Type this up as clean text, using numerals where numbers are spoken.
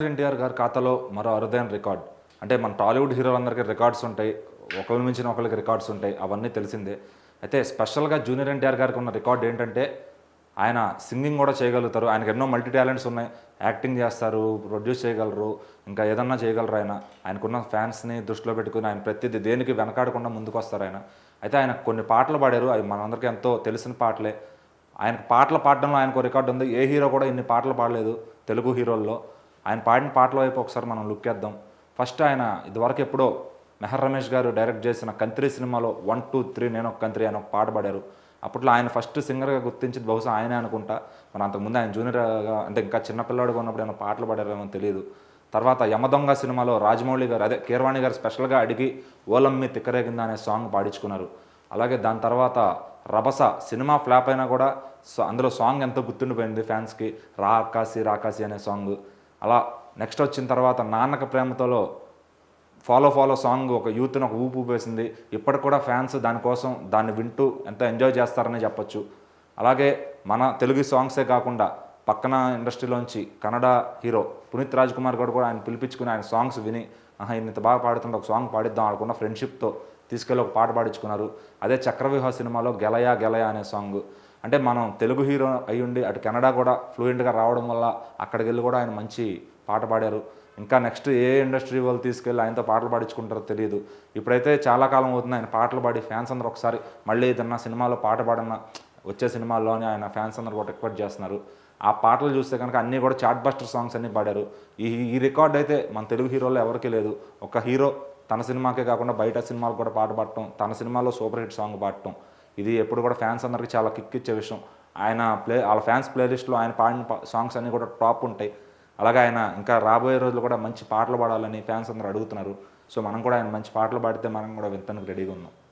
ఎన్టీఆర్ గారి ఖాతాలో మరో అరుదైన రికార్డ్. అంటే మన టాలీవుడ్ హీరోలందరికీ రికార్డ్స్ ఉంటాయి. ఒకళ్ళ మించిన ఒకళ్ళకి రికార్డ్స్ ఉంటాయి. అవన్నీ తెలిసిందే. అయితే స్పెషల్‌గా జూనియర్ ఎన్టీఆర్ గారికి ఉన్న రికార్డ్ ఏంటంటే, ఆయన సింగింగ్ కూడా చేయగలుగుతారు. ఆయనకు ఎన్నో మల్టీ టాలెంట్స్ ఉన్నాయి. యాక్టింగ్ చేస్తారు, ప్రొడ్యూస్ చేయగలరు, ఇంకా ఏదన్నా చేయగలరు ఆయన. ఆయనకున్న ఫ్యాన్స్‌ని దృష్టిలో పెట్టుకొని ఆయన ప్రతిదీ దేనికి వెనకాడకుండా ముందుకొస్తారు ఆయన. అయితే ఆయన కొన్ని పాటలు పాడారు. అవి మనందరికీ ఎంతో తెలిసిన పాటలే. ఆయనకు పాటలు పాడడంలో ఆయనకో రికార్డ్ ఉంది. ఏ హీరో కూడా ఇన్ని పాటలు పాడలేదు తెలుగు హీరోల్లో. ఆయన పాడిన పాటల వైపు ఒకసారి మనం లుక్ వేద్దాం. ఫస్ట్ ఆయన ఇదివరకు ఎప్పుడో మెహర్ రమేష్ గారు డైరెక్ట్ చేసిన 'కంత్రి' సినిమాలో 1, 2, 3 నేనొక కంత్రి అని ఒక పాట పాడారు. అప్పట్లో ఆయన ఫస్ట్ సింగర్‌గా గుర్తించింది బహుశా ఆయనే అనుకుంటా. మరి అంతకుముందు ఆయన జూనియర్‌గా అంటే ఇంకా చిన్న పిల్లాడిగా ఉన్నప్పుడు ఏమైనా పాటలు పాడారేమో తెలీదు. తర్వాత 'యమదొంగ' సినిమాలో రాజమౌళి గారు అదే కీరవాణి గారు స్పెషల్‌గా అడిగి 'ఓలమ్మి తిక్కరేగిందా' అనే సాంగ్ పాడించుకున్నారు. అలాగే దాని తర్వాత 'రభస' సినిమా ఫ్లాప్ అయినా కూడా అందులో సాంగ్ ఎంతో గుర్తుండిపోయింది ఫ్యాన్స్‌కి. 'రా ఆకాశి రాకాసి' అనే సాంగ్. అలా నెక్స్ట్ వచ్చిన తర్వాత 'నాన్నక ప్రేమతో'లో 'ఫాలో ఫాలో' సాంగ్ ఒక యూత్‌ని ఒక ఊపు ఊపేసింది. ఇప్పటికి కూడా ఫ్యాన్స్ దానికోసం దాన్ని వింటూ ఎంతో ఎంజాయ్ చేస్తారనే చెప్పొచ్చు. అలాగే మన తెలుగు సాంగ్సే కాకుండా పక్కన ఇండస్ట్రీలోంచి కన్నడ హీరో పునీత్ రాజ్ కుమార్ గారు కూడా ఆయన పిలిపించుకుని ఆయన సాంగ్స్ విని ఈయన ఇంత బాగా పాడుతుంటే ఒక సాంగ్ పాడిద్దాం అనుకున్న ఫ్రెండ్షిప్‌తో తీసుకెళ్ళి ఒక పాట పాడించుకున్నారు. అదే 'చక్రవ్యూహ' సినిమాలో 'గెలయా గెలయా' అనే సాంగ్. అంటే మనం తెలుగు హీరో అయ్యుండి అటు కెనడా కూడా ఫ్లూయెంట్‌గా రావడం వల్ల అక్కడికి వెళ్ళి కూడా ఆయన మంచి పాట పాడారు. ఇంకా నెక్స్ట్ ఏ ఇండస్ట్రీ వాళ్ళు తీసుకెళ్ళి ఆయనతో పాటలు పాడించుకుంటారో తెలియదు. ఇప్పుడైతే చాలా కాలం అవుతుంది ఆయన పాటలు పాడి ఫ్యాన్స్ అందరూ ఒకసారి మళ్ళీ ఏదన్నా సినిమాలో పాట పాడన్న వచ్చే సినిమాల్లో అని ఆయన ఫ్యాన్స్ అందరూ కూడా రిక్వెస్ట్ చేస్తున్నారు. ఆ పాటలు చూస్తే కనుక అన్నీ కూడా చార్ట్ బస్టర్ సాంగ్స్ అన్నీ పాడారు. ఈ ఈ రికార్డ్ అయితే మన తెలుగు హీరోల్లో ఎవరికీ లేదు. ఒక హీరో తన సినిమాకే కాకుండా బయట సినిమాలు కూడా పాట పాడటం, తన సినిమాలో సూపర్ హిట్ సాంగ్ పాడటం, ఇది ఎప్పుడు కూడా ఫ్యాన్స్ అందరికీ చాలా కిక్ ఇచ్చే విషయం. ఆయన వాళ్ళ ఫ్యాన్స్ ప్లేలిస్ట్లో ఆయన పాడిన సాంగ్స్ అన్నీ కూడా టాప్ ఉంటాయి. అలాగే ఆయన ఇంకా రాబోయే రోజులు కూడా మంచి పాటలు పాడాలని ఫ్యాన్స్ అందరూ అడుగుతున్నారు. సో మనం కూడా ఆయన మంచి పాటలు పాడితే మనం కూడా వినటానికి రెడీగా ఉన్నాం.